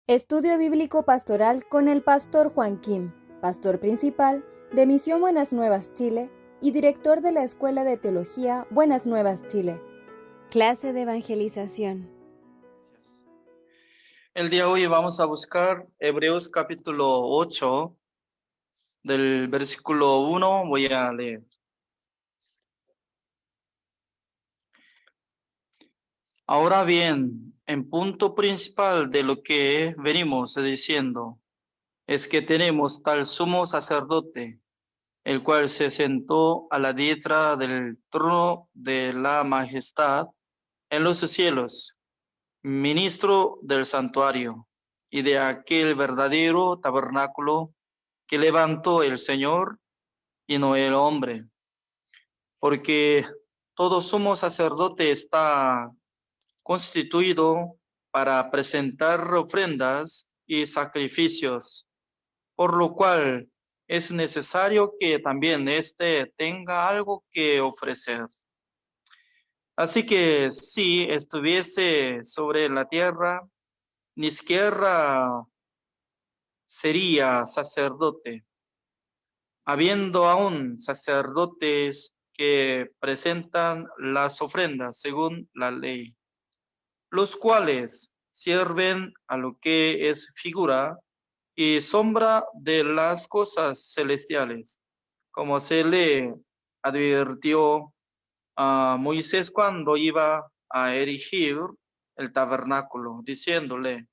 Estudio Bíblico Pastoral con el Pastor Juan Kim, Pastor Principal de Misión Buenas Nuevas Chile y Director de la Escuela de Teología Buenas Nuevas Chile. Clase de Evangelización. El día de hoy vamos a buscar Hebreos capítulo 8, del versículo 1, voy a leer. Ahora bien, en punto principal de lo que venimos diciendo, es que tenemos tal sumo sacerdote, el cual se sentó a la diestra del trono de la majestad en los cielos, ministro del santuario y de aquel verdadero tabernáculo que levantó el Señor y no el hombre, porque todo sumo sacerdote está constituido para presentar ofrendas y sacrificios, por lo cual es necesario que también éste tenga algo que ofrecer. Así que si estuviese sobre la tierra, ni siquiera sería sacerdote, habiendo aún sacerdotes que presentan las ofrendas según la ley, los cuales sirven a lo que es figura y sombra de las cosas celestiales, como se le advirtió a Moisés cuando iba a erigir el tabernáculo, diciéndole: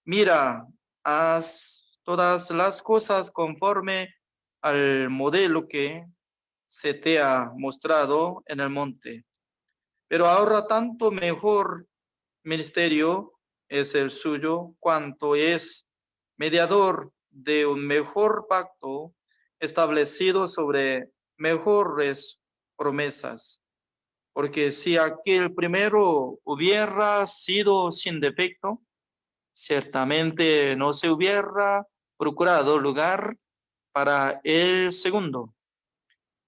mira, haz todas las cosas conforme al modelo que se te ha mostrado en el monte. Pero ahora tanto mejor ministerio es el suyo, cuanto es mediador de un mejor pacto establecido sobre mejores promesas. Porque si aquel primero hubiera sido sin defecto, ciertamente no se hubiera procurado lugar para el segundo.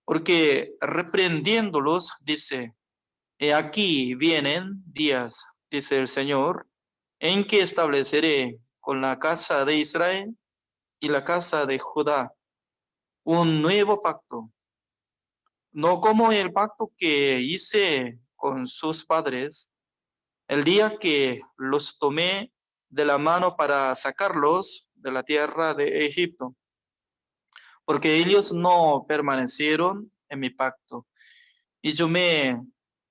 Porque reprendiéndolos, dice: he aquí vienen días, dice el Señor, en que estableceré con la casa de Israel y la casa de Judá un nuevo pacto, no como el pacto que hice con sus padres el día que los tomé de la mano para sacarlos de la tierra de Egipto, porque ellos no permanecieron en mi pacto, y yo me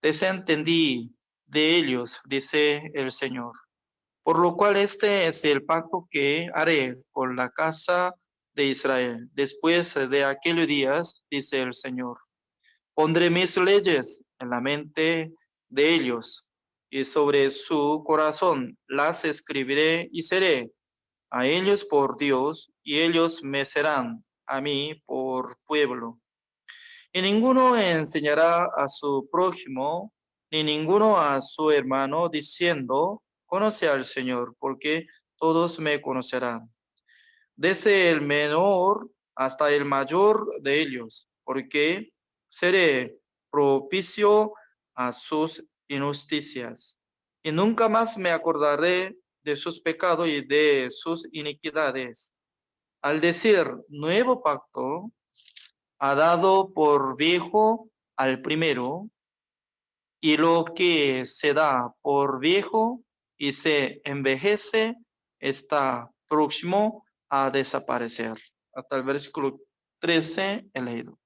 desentendí de ellos, dice el Señor. Por lo cual este es el pacto que haré con la casa de Israel. Después de aquellos días, dice el Señor, pondré mis leyes en la mente de ellos, y sobre su corazón las escribiré, y seré a ellos por Dios, y ellos me serán a mí por pueblo. Y ninguno enseñará a su prójimo, ni ninguno a su hermano, diciendo: conoce al Señor, porque todos me conocerán, desde el menor hasta el mayor de ellos, porque seré propicio a sus injusticias. Y nunca más me acordaré de sus pecados y de sus iniquidades. Al decir nuevo pacto, ha dado por viejo al primero, y lo que se da por viejo y se envejece está próximo a desaparecer. Hasta el versículo 13 he leído.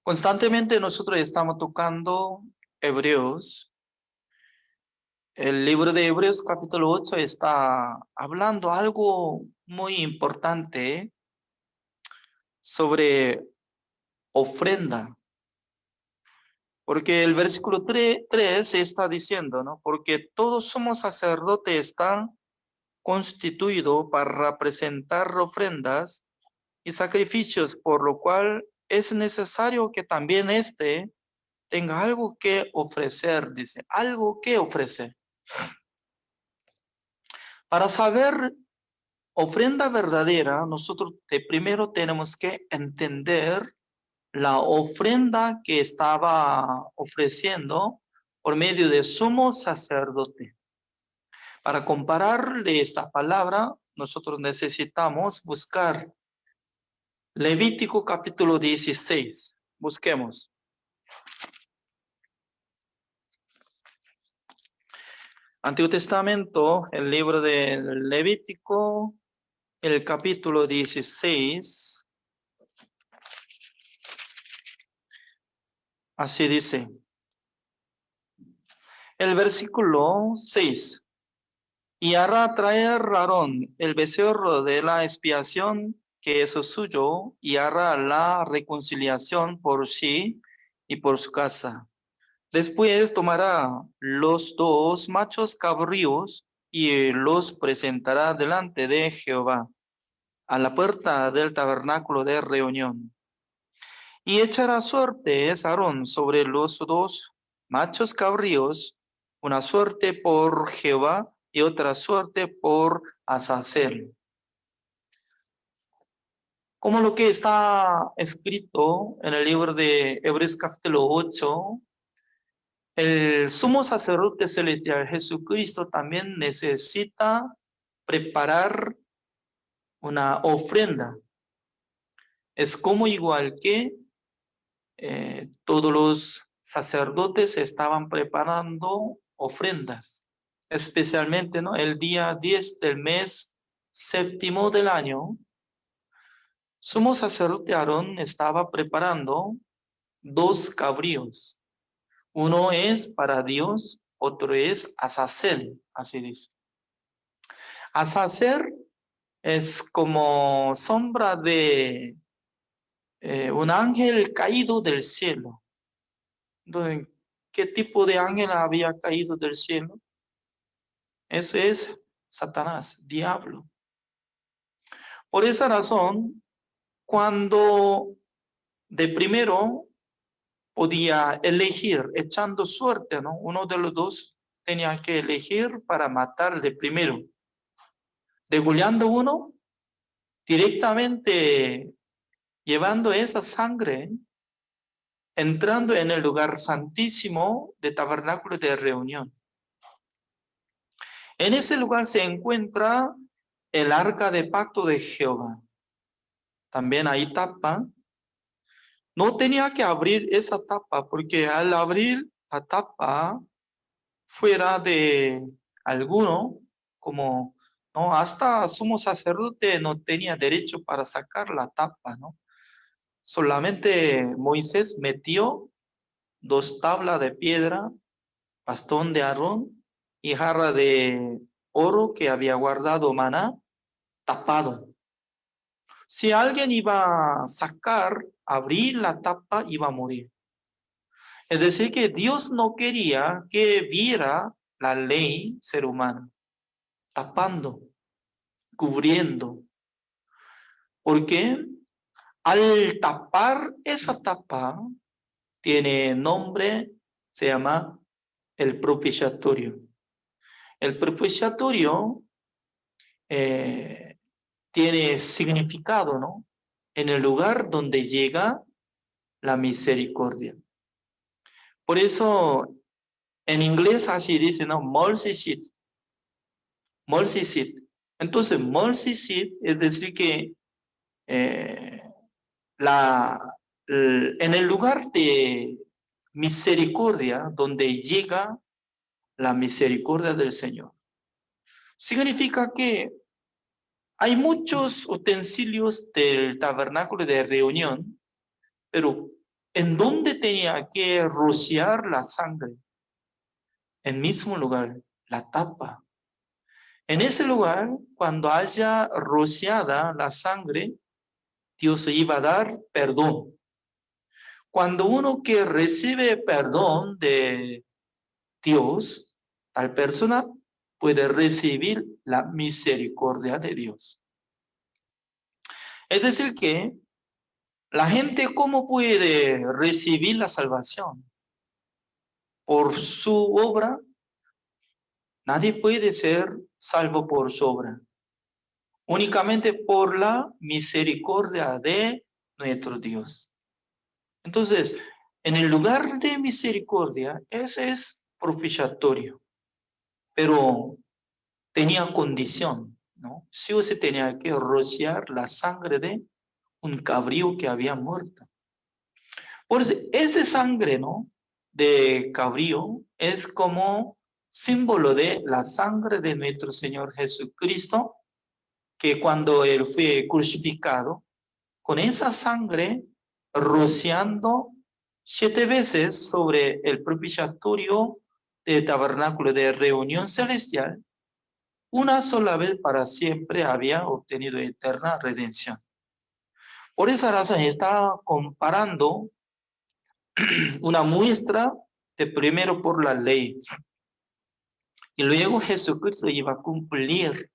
Constantemente nosotros estamos tocando Hebreos. El libro de Hebreos capítulo 8 está hablando algo muy importante sobre ofrenda. Porque el versículo 3 está diciendo, ¿no? Porque todos somos sacerdotes, están constituidos para presentar ofrendas y sacrificios, por lo cual es necesario que también éste tenga algo que ofrecer, dice, algo que ofrecer. Para saber ofrenda verdadera, nosotros primero tenemos que entender la ofrenda que estaba ofreciendo por medio de sumo sacerdote. Para compararle esta palabra, nosotros necesitamos buscar Levítico capítulo 16. Busquemos. Antiguo Testamento, el libro de Levítico, el capítulo 16. Así dice. El versículo 6. Y hará traer Aarón el becerro de la expiación que es suyo, y hará la reconciliación por sí y por su casa. Después tomará los 2 machos cabríos y los presentará delante de Jehová, a la puerta del tabernáculo de reunión. Y echará suertes Aarón sobre los 2 machos cabríos, una suerte por Jehová y otra suerte por Azazel. Como lo que está escrito en el libro de Hebreos capítulo 8, el sumo sacerdote celestial Jesucristo también necesita preparar una ofrenda. Es como igual que todos los sacerdotes estaban preparando ofrendas. Especialmente, ¿no?, el día 10 del mes séptimo del año, sumo sacerdote Aarón estaba preparando 2 cabríos. Uno es para Dios, otro es Azazel, así dice. Azazel es como sombra de un ángel caído del cielo. Entonces, ¿qué tipo de ángel había caído del cielo? Eso es Satanás, diablo. Por esa razón, cuando de primero podía elegir, echando suerte, ¿no?, uno de los 2 tenía que elegir para matar de primero. Degollando uno, directamente llevando esa sangre, entrando en el lugar santísimo de tabernáculo de reunión. En ese lugar se encuentra el arca de pacto de Jehová. También hay tapa. No tenía que abrir esa tapa, porque al abrir la tapa fuera de alguno, como no, hasta sumo sacerdote no tenía derecho para sacar la tapa, ¿no? Solamente Moisés metió 2 tablas de piedra, bastón de Aarón y jarra de oro que había guardado maná, tapado. Si alguien iba a sacar, abrir la tapa, iba a morir. Es decir, que Dios no quería que viera la ley ser humano, tapando, cubriendo. Porque al tapar esa tapa, tiene nombre, se llama el propiciatorio. El propiciatorio tiene significado, ¿no?, en el lugar donde llega la misericordia. Por eso, en inglés así dice, ¿no?, mercy seat. Mercy seat. Entonces, mercy seat es decir que en el lugar de misericordia, donde llega la misericordia del Señor. Significa que hay muchos utensilios del tabernáculo de reunión, pero ¿en dónde tenía que rociar la sangre? En el mismo lugar, la tapa. En ese lugar, cuando haya rociada la sangre, Dios iba a dar perdón. Cuando uno que recibe perdón de Dios, tal persona puede recibir la misericordia de Dios. Es decir que la gente, ¿cómo puede recibir la salvación? Por su obra. Nadie puede ser salvo por su obra. Únicamente por la misericordia de nuestro Dios. Entonces, en el lugar de misericordia, ese es propiciatorio, pero tenía condición, ¿no? Sí o sí tenía que rociar la sangre de un cabrío que había muerto. Por eso, esa sangre, ¿no? De cabrío es como símbolo de la sangre de nuestro Señor Jesucristo, que cuando Él fue crucificado, con esa sangre rociando 7 veces sobre el propiciatorio del tabernáculo de reunión celestial, una sola vez para siempre había obtenido eterna redención. Por esa razón está comparando una muestra de primero por la ley y luego Jesucristo iba a cumplir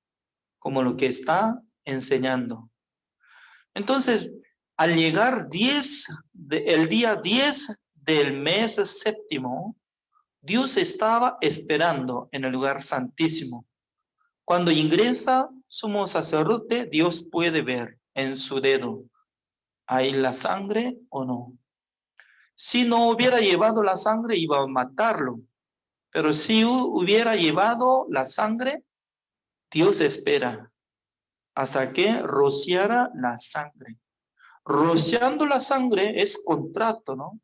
como lo que está enseñando. Entonces, al llegar el día 10 del mes séptimo, Dios estaba esperando en el lugar santísimo. Cuando ingresa sumo sacerdote, Dios puede ver en su dedo, ¿hay la sangre o no? Si no hubiera llevado la sangre, iba a matarlo. Pero si hubiera llevado la sangre, Dios espera hasta que rociara la sangre. Rociando la sangre es contrato, ¿no?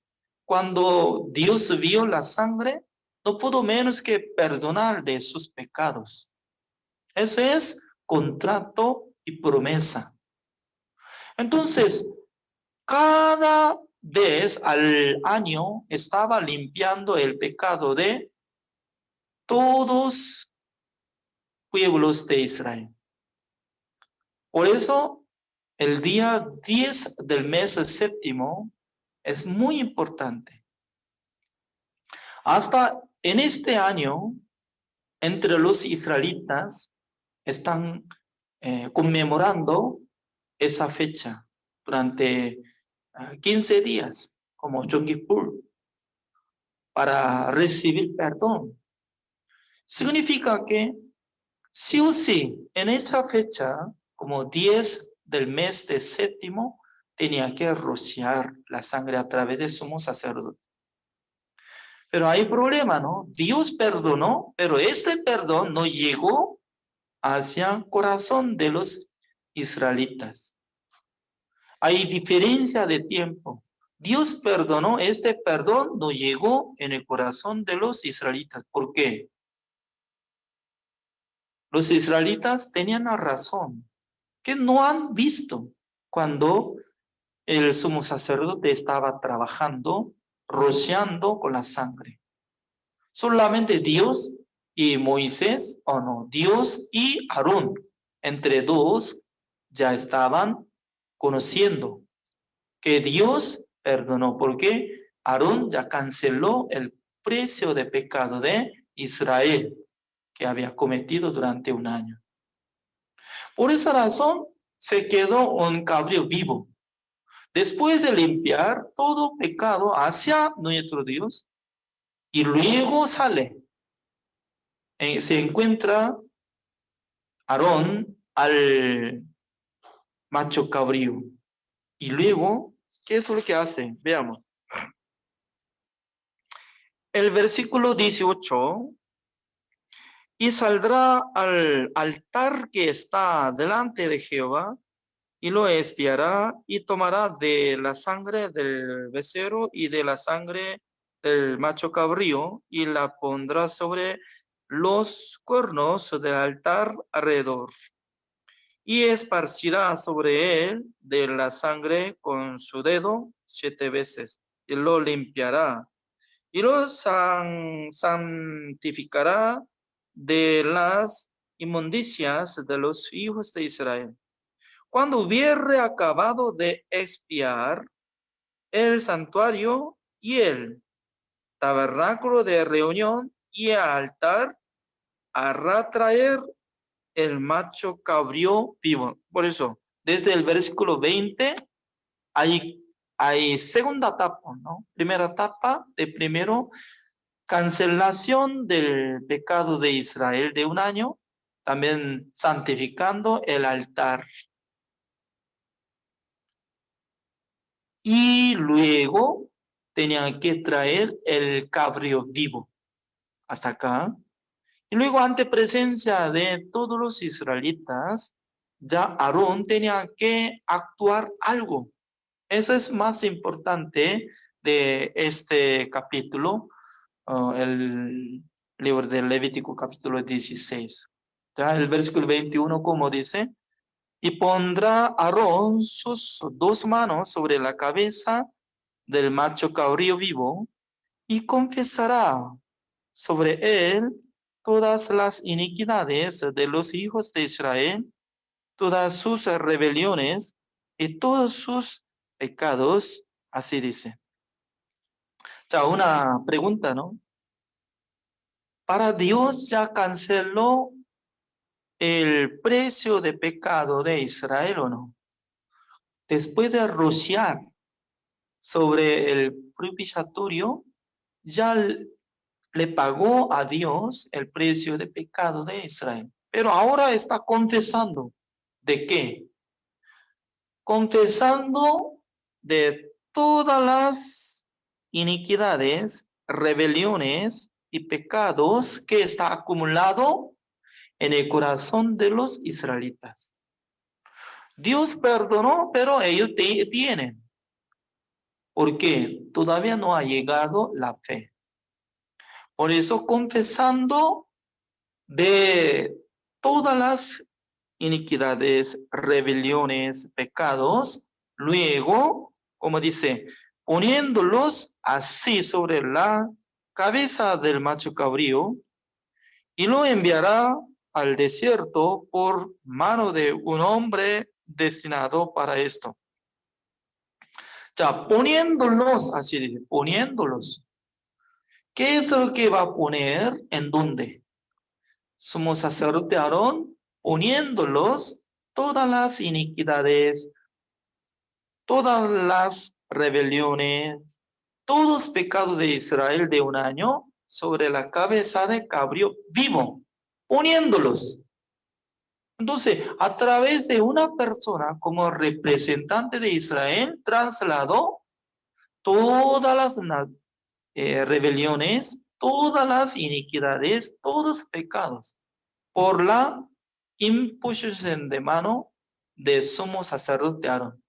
Cuando Dios vio la sangre, no pudo menos que perdonar de sus pecados. Eso es contrato y promesa. Entonces, cada vez al año estaba limpiando el pecado de todos pueblos de Israel. Por eso, el día 10 del mes séptimo es muy importante. Hasta en este año, entre los israelitas, están conmemorando esa fecha durante 15 días, como Yom Kippur, para recibir perdón. Significa que sí o sí, en esa fecha, como 10 del mes de séptimo, tenía que rociar la sangre a través del sumo sacerdote. Pero hay problema, ¿no? Dios perdonó, pero este perdón no llegó hacia el corazón de los israelitas. Hay diferencia de tiempo. Dios perdonó, este perdón no llegó en el corazón de los israelitas. ¿Por qué? Los israelitas tenían la razón, que no han visto cuando el sumo sacerdote estaba trabajando, rociando con la sangre. Solamente Dios y Moisés, o no, Dios y Aarón, entre dos, ya estaban conociendo que Dios perdonó, porque Aarón ya canceló el precio de pecado de Israel que había cometido durante un año. Por esa razón se quedó un cabrío vivo. Después de limpiar todo pecado hacia nuestro Dios, y luego sale, se encuentra Aarón al macho cabrío. Y luego, ¿qué es lo que hace? Veamos. El versículo 18, y saldrá al altar que está delante de Jehová, y lo espiará, y tomará de la sangre del becerro y de la sangre del macho cabrío, y la pondrá sobre los cuernos del altar alrededor. Y esparcirá sobre él de la sangre con su dedo 7 veces, y lo limpiará, y lo santificará de las inmundicias de los hijos de Israel. Cuando hubiere acabado de expiar el santuario y el tabernáculo de reunión y el altar, hará traer el macho cabrío vivo. Por eso, desde el versículo 20 hay segunda etapa, ¿no? Primera etapa de primero, cancelación del pecado de Israel de un año, también santificando el altar. Y luego tenían que traer el cabrío vivo. hasta acá. Y luego, ante presencia de todos los israelitas, ya Aarón tenía que actuar algo. Eso es más importante de este capítulo, el libro de Levítico capítulo 16. Ya el versículo 21, como dice, y pondrá Aarón sus dos manos sobre la cabeza del macho cabrío vivo y confesará sobre él todas las iniquidades de los hijos de Israel, todas sus rebeliones y todos sus pecados, así dice. Ya una pregunta, ¿no? Para Dios ya canceló el precio de pecado de Israel, ¿o no? Después de rociar sobre el propiciatorio, ya le pagó a Dios el precio de pecado de Israel. Pero ahora está confesando. ¿De qué? Confesando de todas las iniquidades, rebeliones y pecados que está acumulado en el corazón de los israelitas. Dios perdonó, pero ellos tienen, porque todavía no ha llegado la fe. Por eso, confesando de todas las iniquidades, rebeliones, pecados, luego, como dice, poniéndolos así sobre la cabeza del macho cabrío, y lo enviará al desierto por mano de un hombre destinado para esto. Ya, poniéndolos, así dice, poniéndolos. ¿Qué es lo que va a poner en dónde? Sumo sacerdote Aarón, poniéndolos todas las iniquidades, todas las rebeliones, todos los pecados de Israel de un año sobre la cabeza de cabrío vivo, poniéndolos. Entonces, a través de una persona como representante de Israel, trasladó todas las rebeliones, todas las iniquidades, todos los pecados, por la imposición de mano de sumo sacerdote Aarón.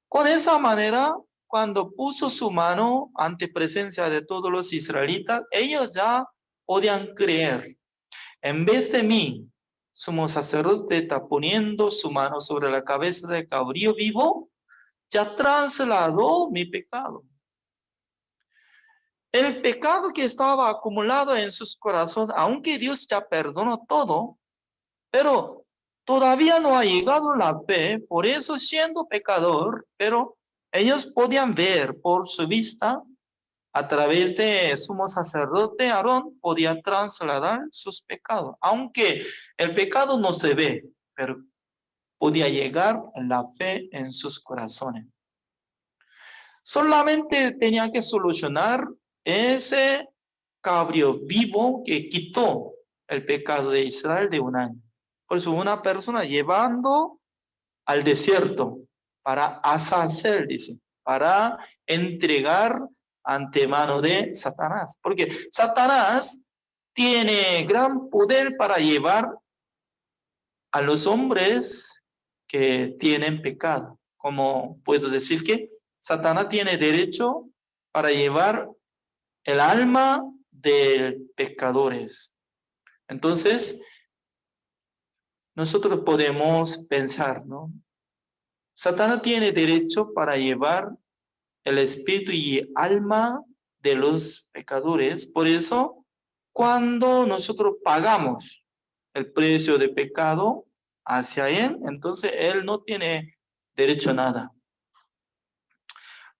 Con esa manera, cuando puso su mano ante presencia de todos los israelitas, ellos ya podían creer. En vez de mí, sumo sacerdote está poniendo su mano sobre la cabeza del cabrío vivo, ya trasladó mi pecado. El pecado que estaba acumulado en sus corazones, aunque Dios ya perdonó todo, pero todavía no ha llegado la fe, por eso siendo pecador, pero ellos podían ver por su vista, a través de sumo sacerdote Aarón, podía trasladar sus pecados, aunque el pecado no se ve, pero podía llegar la fe en sus corazones. Solamente tenía que solucionar ese cabrío vivo que quitó el pecado de Israel de un año. Por eso una persona llevando al desierto para ashacer, dice, para entregar ante mano de Satanás. Porque Satanás tiene gran poder para llevar a los hombres que tienen pecado. Como puedo decir que Satanás tiene derecho para llevar el alma de pecadores. Entonces, nosotros podemos pensar, ¿no? Satanás tiene derecho para llevar el espíritu y alma de los pecadores. Por eso, cuando nosotros pagamos el precio de pecado hacia él, entonces él no tiene derecho a nada.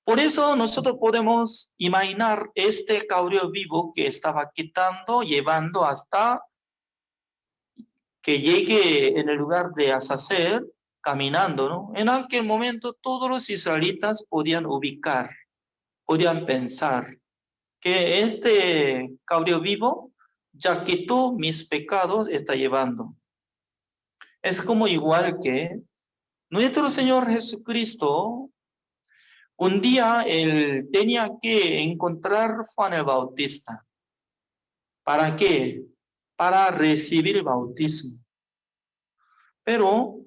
Por eso nosotros podemos imaginar este cabrío vivo que estaba quitando, llevando hasta que llegue en el lugar de Azazel, caminando, ¿no? En aquel momento todos los israelitas podían ubicar, podían pensar que este cabrío vivo ya quitó mis pecados, está llevando. Es como igual que nuestro Señor Jesucristo, un día él tenía que encontrar a Juan el Bautista. ¿Para qué? Para recibir el bautismo. Pero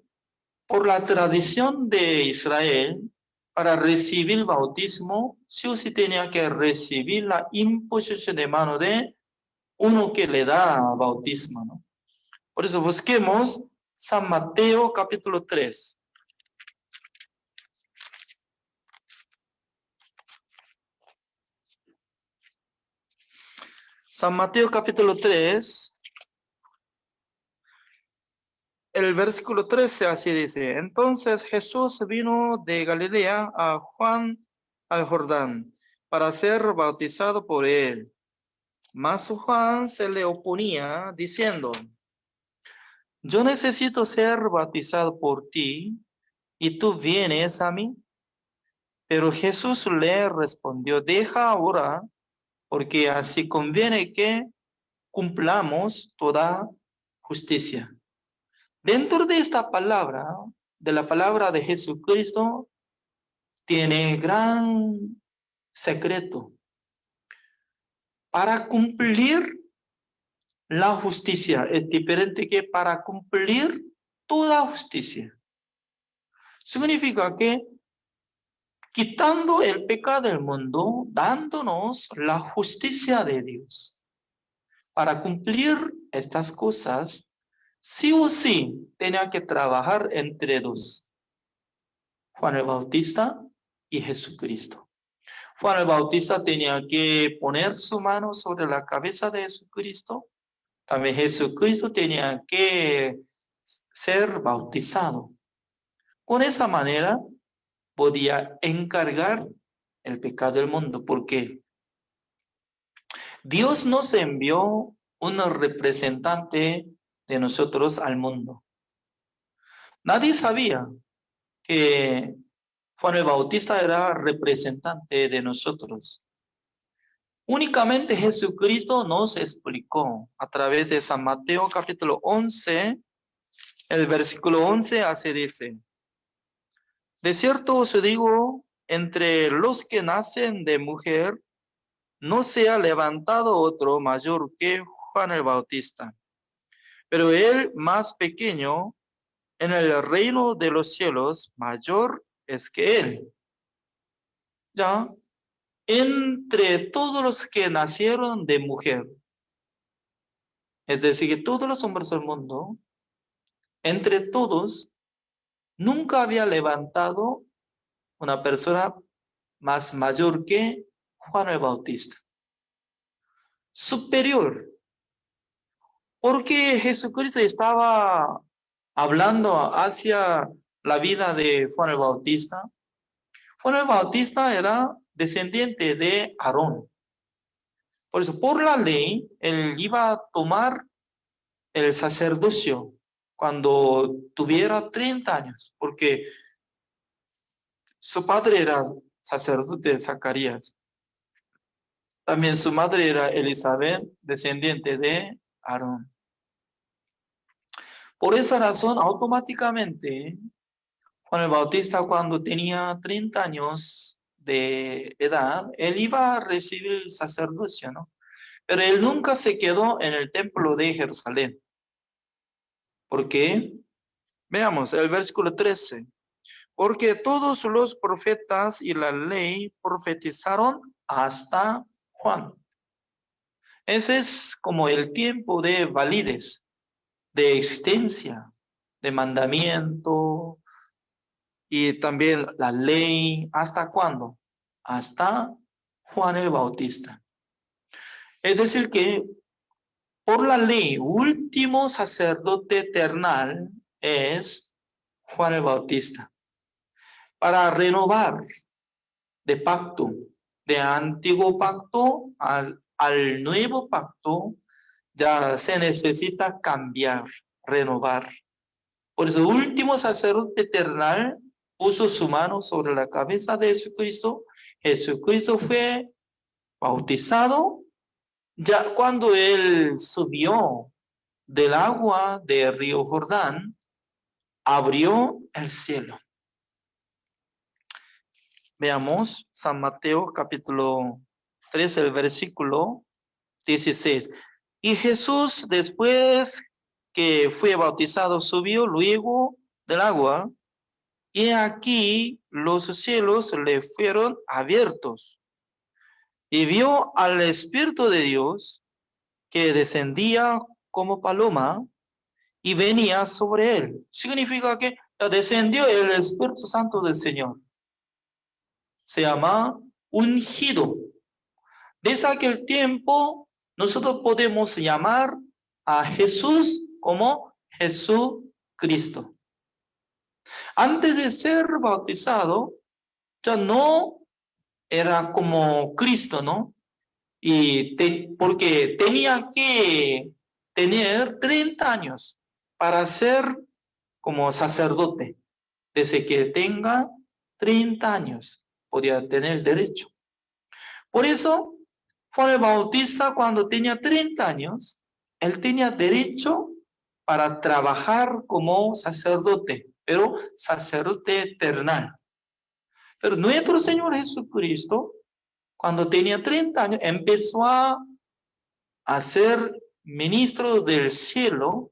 por la tradición de Israel, para recibir el bautismo, sí o sí tenía que recibir la imposición de mano de uno que le da bautismo, ¿no? Por eso busquemos San Mateo capítulo 3. San Mateo capítulo 3, el versículo 13 así dice: Entonces Jesús vino de Galilea a Juan al Jordán para ser bautizado por él. Mas Juan se le oponía diciendo: Yo necesito ser bautizado por ti, y tú vienes a mí. Pero Jesús le respondió: Deja ahora, porque así conviene que cumplamos toda justicia. Dentro de esta palabra, de la palabra de Jesucristo, tiene gran secreto. Para cumplir la justicia es diferente que para cumplir toda justicia. Significa que quitando el pecado del mundo, dándonos la justicia de Dios. Para cumplir estas cosas, sí o sí tenía que trabajar entre dos: Juan el Bautista y Jesucristo. Juan el Bautista tenía que poner su mano sobre la cabeza de Jesucristo. También Jesucristo tenía que ser bautizado. Con esa manera podía encargar el pecado del mundo, porque Dios nos envió un representante de nosotros al mundo. Nadie sabía que Juan el Bautista era representante de nosotros. Únicamente Jesucristo nos explicó a través de San Mateo capítulo 11, el versículo 11 así dice: De cierto os digo, entre los que nacen de mujer, no se ha levantado otro mayor que Juan el Bautista, pero el más pequeño en el reino de los cielos mayor es que él. Ya, entre todos los que nacieron de mujer, es decir, que todos los hombres del mundo, entre todos, nunca había levantado una persona más mayor que Juan el Bautista. Superior, porque Jesucristo estaba hablando hacia la vida de Juan el Bautista. Juan el Bautista era descendiente de Aarón. Por eso, por la ley, él iba a tomar el sacerdocio cuando tuviera 30 años, porque su padre era sacerdote de Zacarías. También su madre era Elizabeth, descendiente de Aarón. Por esa razón, automáticamente, Juan el Bautista, cuando tenía 30 años de edad, él iba a recibir el sacerdocio, ¿no? Pero él nunca se quedó en el templo de Jerusalén. ¿Por qué? Veamos el versículo 13. Porque todos los profetas y la ley profetizaron hasta Juan. Ese es como el tiempo de validez, de existencia, de mandamiento y también la ley. ¿Hasta cuándo? Hasta Juan el Bautista. Es decir que por la ley, último sacerdote eternal es Juan el Bautista. Para renovar de pacto, de antiguo pacto al nuevo pacto, ya se necesita cambiar, renovar. Por eso, último sacerdote eternal puso su mano sobre la cabeza de Jesucristo. Jesucristo fue bautizado. Ya cuando él subió del agua del río Jordán, abrió el cielo. Veamos San Mateo capítulo 3, el versículo 16. Y Jesús, después que fue bautizado, subió luego del agua, y aquí los cielos le fueron abiertos, y vio al Espíritu de Dios que descendía como paloma y venía sobre él. Significa que descendió el Espíritu Santo del Señor. Se llama ungido. Desde aquel tiempo, nosotros podemos llamar a Jesús como Jesucristo. Antes de ser bautizado, ya no era como Cristo, ¿no? Porque tenía que tener 30 años para ser como sacerdote. Desde que tenga 30 años, podía tener derecho. Por eso, Juan el Bautista, cuando tenía 30 años, él tenía derecho para trabajar como sacerdote, pero sacerdote eterno. Pero nuestro Señor Jesucristo, cuando tenía 30 años, empezó a ser ministro del cielo.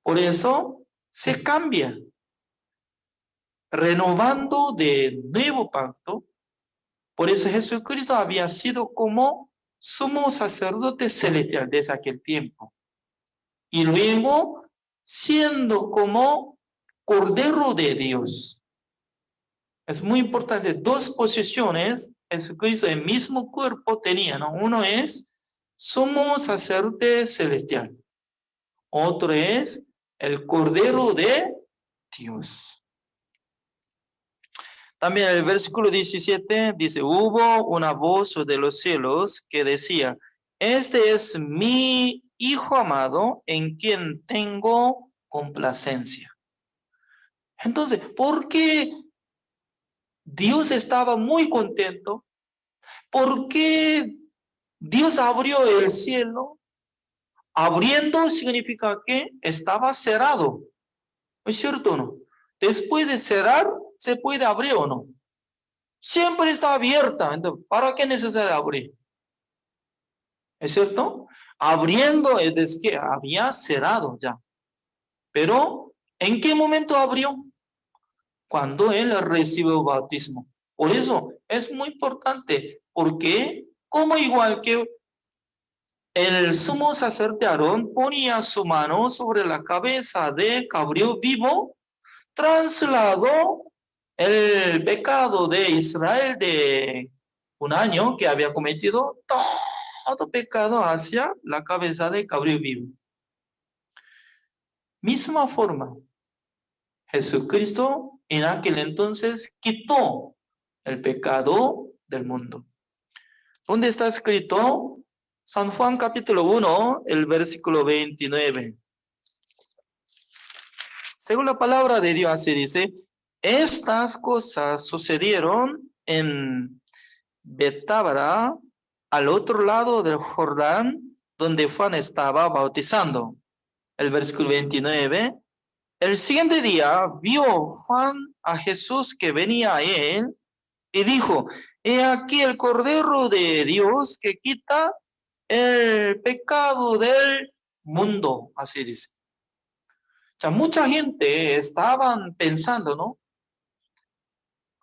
Por eso se cambia, renovando de nuevo pacto. Por eso Jesucristo había sido como sumo sacerdote celestial desde aquel tiempo. Y luego siendo como Cordero de Dios. Es muy importante, dos posiciones Jesucristo en el mismo cuerpo tenía, ¿no? Uno es sumo sacerdote celestial. Otro es el Cordero de Dios. También el versículo 17 dice, hubo una voz de los cielos que decía, este es mi Hijo amado en quien tengo complacencia. Entonces, ¿por qué Dios estaba muy contento? ¿Por qué Dios abrió el cielo? Abriendo significa que estaba cerrado. ¿Es cierto o no? Después de cerrar, ¿se puede abrir o no? Siempre está abierta. Entonces, ¿para qué es necesario abrir? ¿Es cierto? Abriendo es que había cerrado ya. Pero, ¿en qué momento abrió? Cuando él recibió el bautismo. Por eso es muy importante, porque como igual que el sumo sacerdote Aarón ponía su mano sobre la cabeza de cabrío vivo, trasladó el pecado de Israel de un año que había cometido, todo pecado hacia la cabeza de cabrío vivo. Misma forma, Jesucristo en aquel entonces quitó el pecado del mundo. ¿Dónde está escrito? San Juan capítulo 1, el versículo 29. Según la palabra de Dios así dice, estas cosas sucedieron en Betábara, al otro lado del Jordán, donde Juan estaba bautizando. El versículo 29. El siguiente día vio Juan a Jesús que venía a él y dijo, he aquí el Cordero de Dios que quita el pecado del mundo, así dice. O sea, mucha gente estaban pensando, ¿no?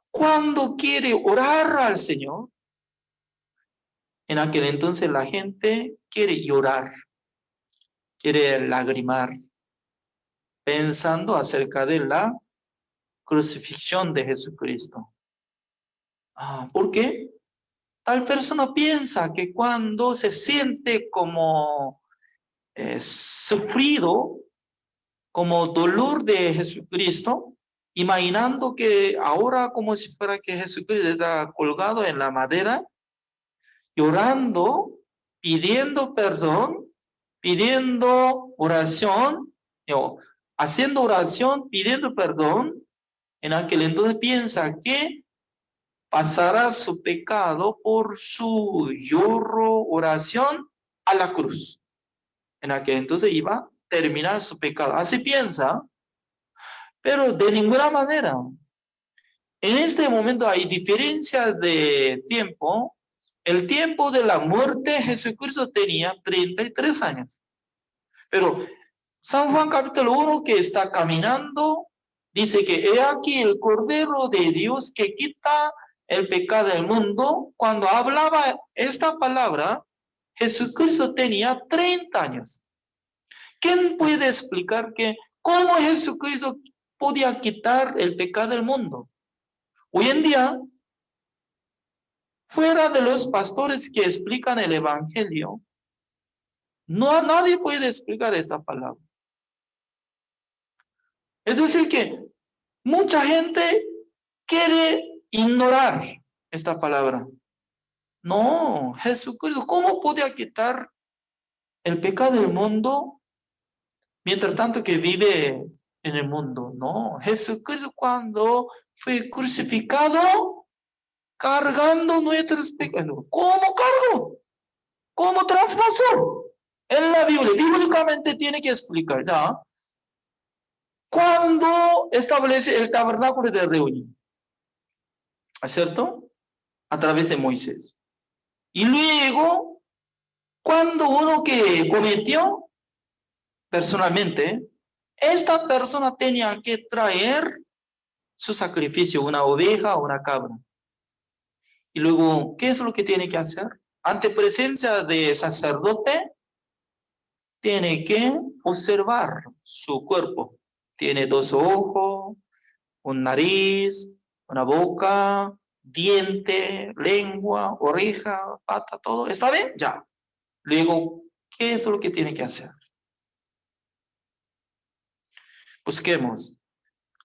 Cuando quiere orar al Señor, en aquel entonces la gente quiere llorar, quiere lagrimar, pensando acerca de la crucifixión de Jesucristo. ¿Por qué? Tal persona piensa que cuando se siente como sufrido, como dolor de Jesucristo, imaginando que ahora como si fuera que Jesucristo está colgado en la madera, llorando, pidiendo perdón, pidiendo oración, haciendo oración, pidiendo perdón, en aquel entonces piensa que pasará su pecado por su lloro, oración a la cruz. En aquel entonces iba a terminar su pecado. Así piensa, pero de ninguna manera. En este momento hay diferencias de tiempo. el tiempo de la muerte, Jesucristo tenía 33 años. Pero San Juan capítulo 1, que está caminando, dice que he aquí el Cordero de Dios que quita el pecado del mundo. Cuando hablaba esta palabra, Jesucristo tenía 30 años. ¿Quién puede explicar que cómo Jesucristo podía quitar el pecado del mundo? Hoy en día, fuera de los pastores que explican el Evangelio, nadie puede explicar esta palabra. Es decir que mucha gente quiere ignorar esta palabra. No, Jesucristo, ¿cómo podía quitar el pecado del mundo mientras tanto que vive en el mundo? No, Jesucristo cuando fue crucificado, cargando nuestros pecados. ¿Cómo cargó? ¿Cómo traspasó? En la Biblia, bíblicamente tiene que explicar, ¿ya? Cuando establece el tabernáculo de reunión, ¿es cierto? A través de Moisés. Y luego, cuando uno que cometió personalmente, esta persona tenía que traer su sacrificio, una oveja o una cabra. Y luego, ¿qué es lo que tiene que hacer? Ante presencia de sacerdote, tiene que observar su cuerpo. Tiene 2 ojos, un nariz, una boca, diente, lengua, oreja, pata, todo. ¿Está bien? Ya. Luego, ¿qué es lo que tiene que hacer? Busquemos.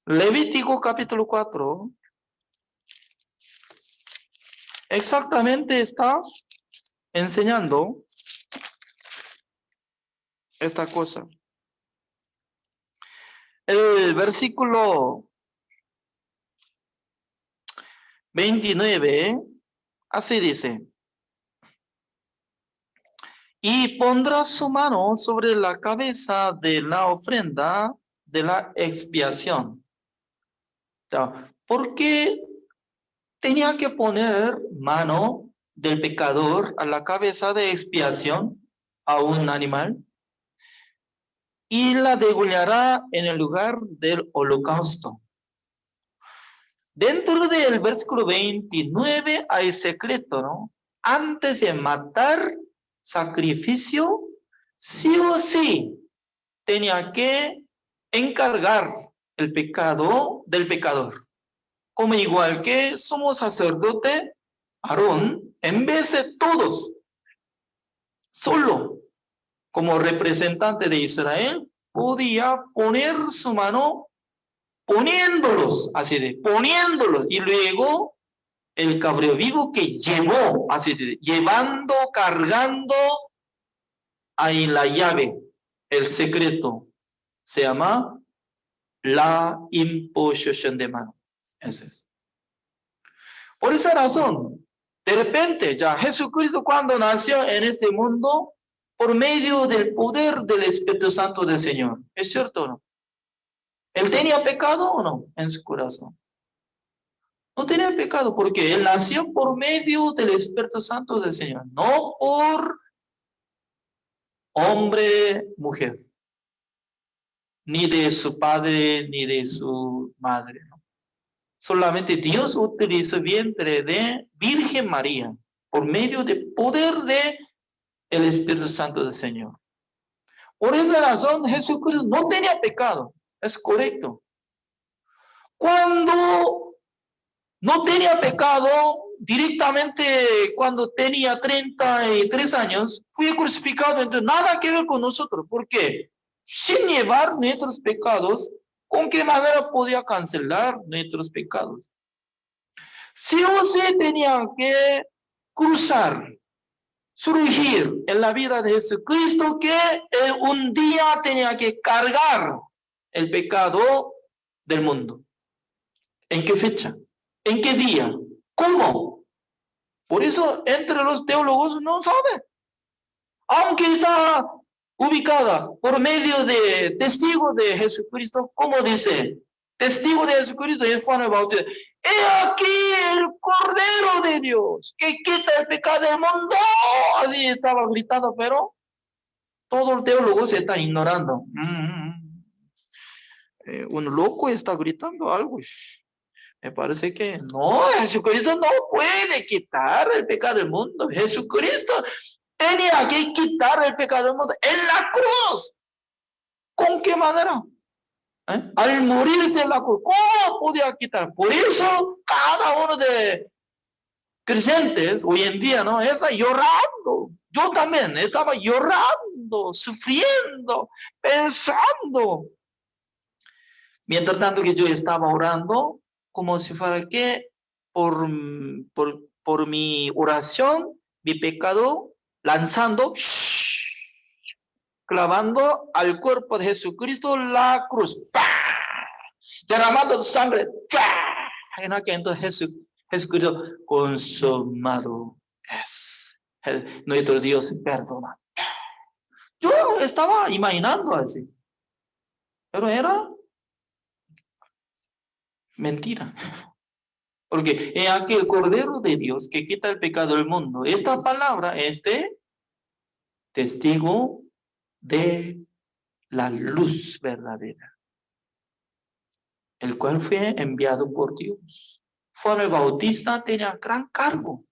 Levítico capítulo 4. Exactamente está enseñando esta cosa. El versículo 29, así dice. Y pondrá su mano sobre la cabeza de la ofrenda de la expiación. ¿Por qué tenía que poner mano del pecador a la cabeza de expiación a un animal? Y la degollará en el lugar del holocausto. Dentro del versículo 29 hay secreto, ¿no? Antes de matar sacrificio, sí o sí tenía que encargar el pecado del pecador. Como igual que somos sacerdote, Aarón, en vez de todos, solo como representante de Israel, podía poner su mano poniéndolos, y luego el cabrío vivo que llevó, llevando, cargando, ahí la llave, el secreto, se llama la imposición de mano. Eso es. Por esa razón, de repente, ya Jesucristo cuando nació en este mundo, por medio del poder del Espíritu Santo del Señor. ¿Es cierto o no? ¿Él tenía pecado o no en su corazón? No tenía pecado porque él nació por medio del Espíritu Santo del Señor, no por hombre, mujer, ni de su padre, ni de su madre. ¿No? Solamente Dios utilizó el vientre de Virgen María por medio del poder de el Espíritu Santo del Señor. Por esa razón, Jesucristo no tenía pecado. Es correcto. Cuando no tenía pecado, directamente cuando tenía 33 años, fue crucificado. Entonces, nada que ver con nosotros. ¿Por qué? Sin llevar nuestros pecados, ¿con qué manera podía cancelar nuestros pecados? Sí o sí tenía que cruzar, surgir en la vida de Jesucristo que un día tenía que cargar el pecado del mundo. ¿En qué fecha? ¿En qué día? ¿Cómo? Por eso entre los teólogos no saben. Aunque está ubicada por medio de testigos de Jesucristo, como dice, testigo de Jesucristo es Juan el Bautista. He aquí el Cordero de Dios que quita el pecado del mundo. Así estaba gritando, pero todo el teólogo se está ignorando. Un loco está gritando algo. Me parece que no, Jesucristo no puede quitar el pecado del mundo. Jesucristo tenía que quitar el pecado del mundo en la cruz. ¿Con qué manera? Al morirse en la cruz, ¿cómo podía quitar? Por eso cada uno de creyentes hoy en día no está llorando. Yo también estaba llorando, sufriendo, pensando. Mientras tanto que yo estaba orando, como si fuera que por mi oración, mi pecado, lanzando, clavando al cuerpo de Jesucristo la cruz, derramando sangre, en aquel entonces Jesucristo, consumado es. Nuestro Dios perdona. Yo estaba imaginando así, pero era mentira. Porque es aquel Cordero de Dios que quita el pecado del mundo. Esta palabra es de testigo de la luz verdadera, el cual fue enviado por Dios. Juan el Bautista tenía gran cargo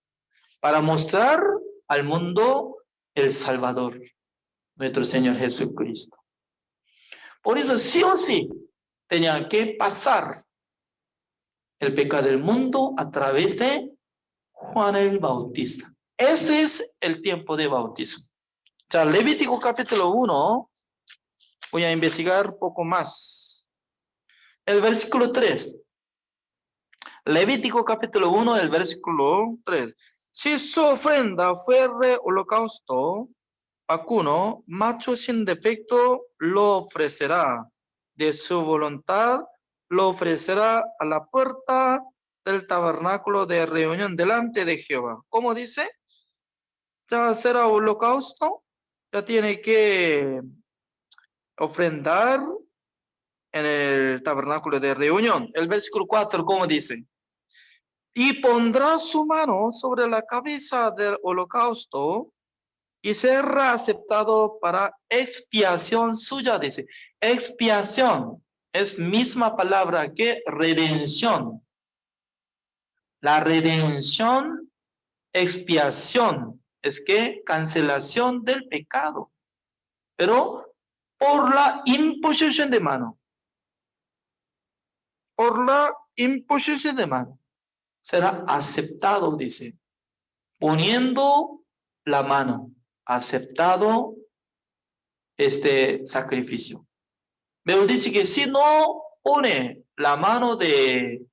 para mostrar al mundo el Salvador, nuestro Señor Jesucristo. Por eso sí o sí tenía que pasar el pecado del mundo a través de Juan el Bautista. Ese es el tiempo de bautismo. Ya, Levítico capítulo 1, voy a investigar un poco más. El versículo 3. Levítico capítulo 1, el versículo 3. Si su ofrenda fuere holocausto, vacuno, macho sin defecto, lo ofrecerá. De su voluntad, lo ofrecerá a la puerta del tabernáculo de reunión delante de Jehová. ¿Cómo dice? Ya será holocausto, ya tiene que ofrendar en el tabernáculo de reunión. El versículo 4, ¿cómo dice? Y pondrá su mano sobre la cabeza del holocausto y será aceptado para expiación suya, dice. Expiación es misma palabra que redención. La redención, expiación, es que cancelación del pecado, pero por la imposición de mano. Por la imposición de mano será aceptado, dice, poniendo la mano, aceptado este sacrificio. Pero dice que si no pone la mano de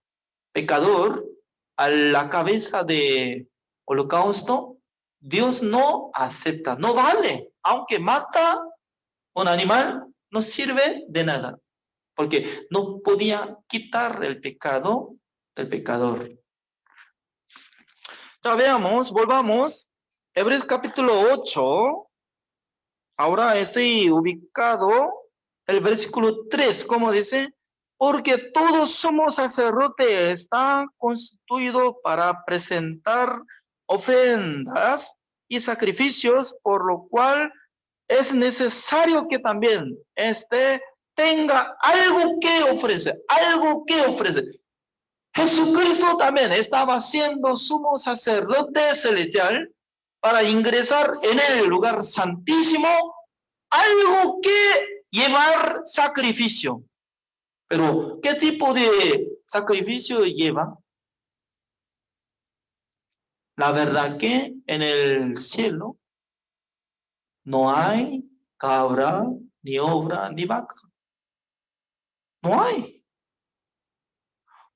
pecador a la cabeza de holocausto, Dios no acepta, no vale. Aunque mata un animal, no sirve de nada, porque no podía quitar el pecado del pecador. Ya veamos, volvamos. Hebreos capítulo 8. Ahora estoy ubicado el versículo 3, ¿cómo dice? Porque todo sumo sacerdote está constituido para presentar ofrendas y sacrificios, por lo cual es necesario que también tenga algo que ofrecer, Jesucristo también estaba siendo sumo sacerdote celestial para ingresar en el lugar santísimo, algo que llevar sacrificio. Pero, ¿qué tipo de sacrificio lleva? La verdad que en el cielo no hay cabra, ni obra, ni vaca. No hay.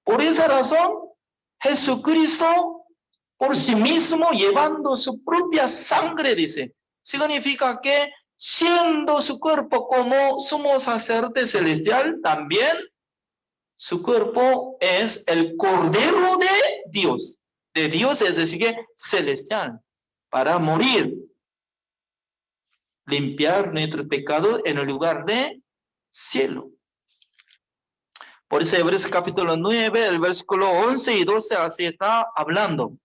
Por esa razón, Jesucristo por sí mismo, llevando su propia sangre, dice, significa que siendo su cuerpo como sumo sacerdote celestial, también su cuerpo es el Cordero de Dios, es decir, que celestial, para morir, limpiar nuestros pecados en el lugar de cielo. Por eso Hebreos capítulo 9, el versículo 11 y 12, así está hablando.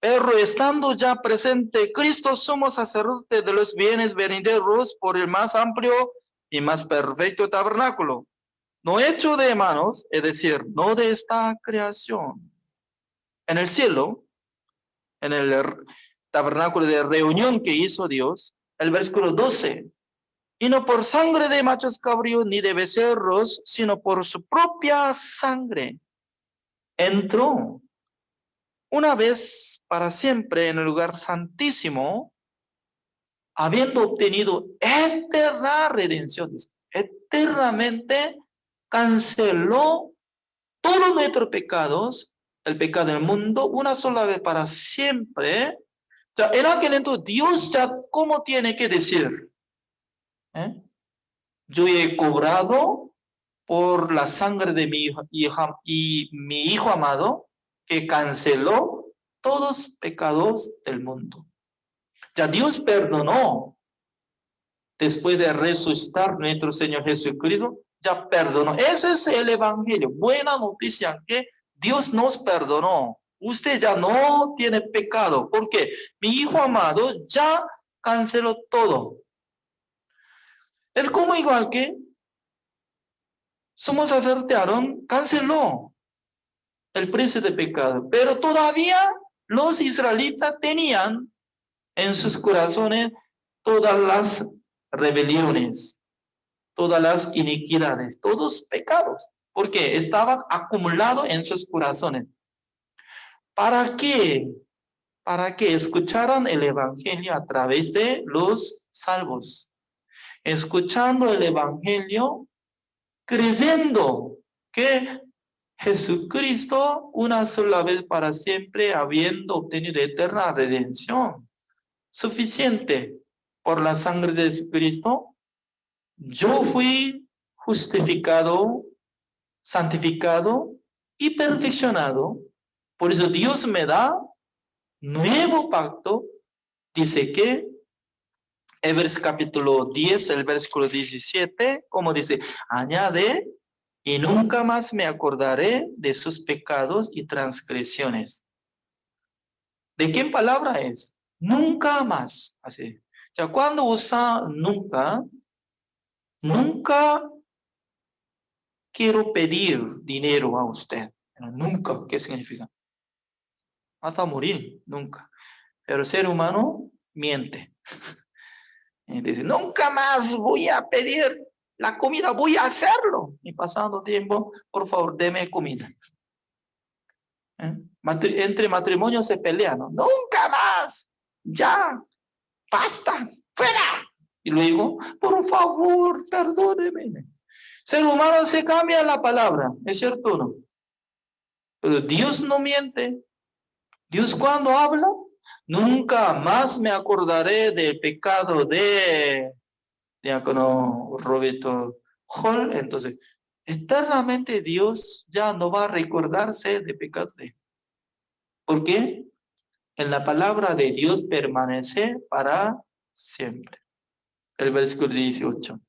Pero estando ya presente Cristo, somos sacerdotes de los bienes venideros por el más amplio y más perfecto tabernáculo, no hecho de manos, es decir, no de esta creación. En el cielo, en el tabernáculo de reunión que hizo Dios, el versículo 12, y no por sangre de machos cabríos ni de becerros, sino por su propia sangre, entró una vez para siempre en el lugar santísimo, habiendo obtenido eterna redención, eternamente canceló todos nuestros pecados, el pecado del mundo, una sola vez para siempre. O sea, en aquel entonces Dios ya, ¿cómo tiene que decir? Yo he cobrado por la sangre de mi hijo amado, que canceló todos los pecados del mundo. Ya Dios perdonó. Después de resucitar nuestro Señor Jesucristo, ya perdonó. Ese es el evangelio. Buena noticia que Dios nos perdonó. Usted ya no tiene pecado. Porque mi hijo amado ya canceló todo. Es como igual que sumo sacerdote Aarón canceló el precio de pecado. Pero todavía los israelitas tenían en sus corazones todas las rebeliones, todas las iniquidades, todos pecados, porque estaban acumulados en sus corazones. ¿Para qué? Para que escucharan el evangelio a través de los salvos. Escuchando el evangelio, creyendo que Jesucristo, una sola vez para siempre, habiendo obtenido eterna redención, suficiente por la sangre de Jesucristo, yo fui justificado, santificado y perfeccionado. Por eso Dios me da nuevo pacto. Dice que Hebreos capítulo 10, el versículo 17, como dice, añade, y nunca más me acordaré de sus pecados y transgresiones. ¿De qué palabra es? Nunca más. Así. O sea, cuando usa nunca, nunca quiero pedir dinero a usted. Nunca, ¿qué significa? Hasta morir, nunca. Pero el ser humano miente. Y dice, nunca más voy a pedir la comida, voy a hacerlo. Y pasando tiempo, por favor, deme comida. Entre matrimonios se pelean, ¿no? Nunca más, ya, basta, fuera. Y luego, por favor, perdóneme. Ser humano se cambia la palabra, ¿es cierto o no? Pero Dios no miente. Dios cuando habla, nunca más me acordaré del pecado de diácono Roberto Hall. Entonces, eternamente Dios ya no va a recordarse de pecados. ¿Por qué? En la palabra de Dios permanece para siempre. El versículo 18.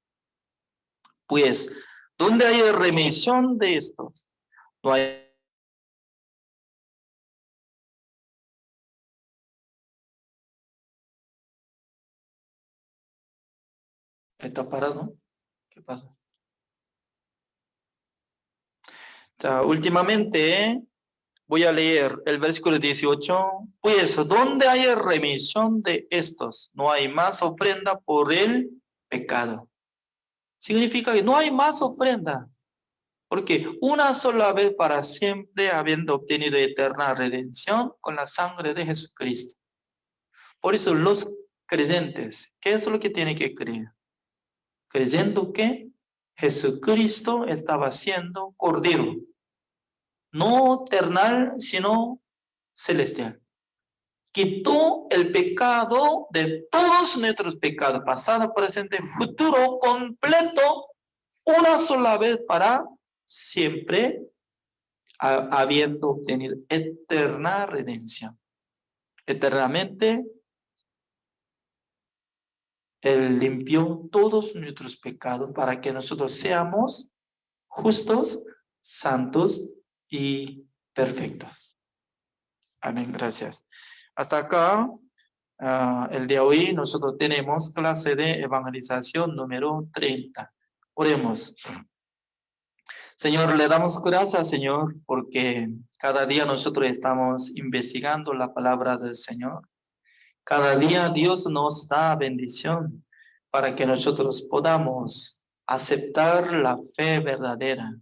Pues, ¿dónde hay remisión de estos? No hay. ¿Está parado? ¿Qué pasa? O sea, últimamente voy a leer el versículo 18. Pues, ¿dónde hay remisión de estos? No hay más ofrenda por el pecado. Significa que no hay más ofrenda. Porque una sola vez para siempre, habiendo obtenido eterna redención con la sangre de Jesucristo. Por eso los creyentes, ¿qué es lo que tienen que creer? Creyendo que Jesucristo estaba siendo cordero. No terrenal, sino celestial. Quitó el pecado de todos nuestros pecados, pasado, presente, futuro, completo, una sola vez para siempre, habiendo obtenido eterna redención. Eternamente, Él limpió todos nuestros pecados para que nosotros seamos justos santos y perfectos. Amén, gracias. Hasta acá, el día de hoy, nosotros tenemos clase de evangelización número 30. Oremos. Señor, le damos gracias, Señor, porque cada día nosotros estamos investigando la palabra del Señor. Cada día Dios nos da bendición para que nosotros podamos aceptar la fe verdadera.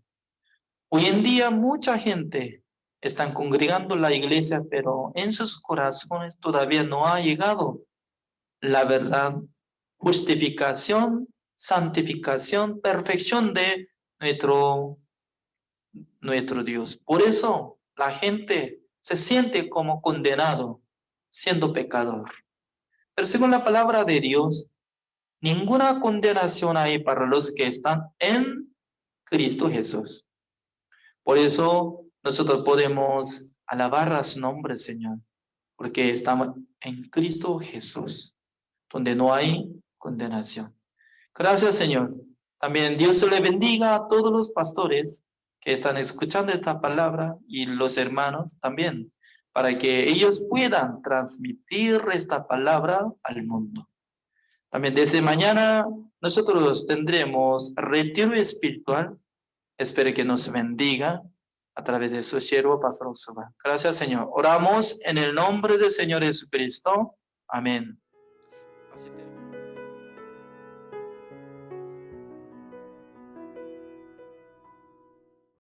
Hoy en día mucha gente está congregando la iglesia, pero en sus corazones todavía no ha llegado la verdad, justificación, santificación, perfección de nuestro Dios. Por eso la gente se siente como condenado, siendo pecador. Pero según la palabra de Dios, ninguna condenación hay para los que están en Cristo Jesús. Por eso nosotros podemos alabar a su nombre, Señor, porque estamos en Cristo Jesús, donde no hay condenación. Gracias, Señor. También Dios le bendiga a todos los pastores que están escuchando esta palabra y los hermanos también, para que ellos puedan transmitir esta palabra al mundo. También desde mañana nosotros tendremos retiro espiritual. Espero que nos bendiga a través de su siervo, Pastor Oxoba. Gracias, Señor. Oramos en el nombre del Señor Jesucristo. Amén.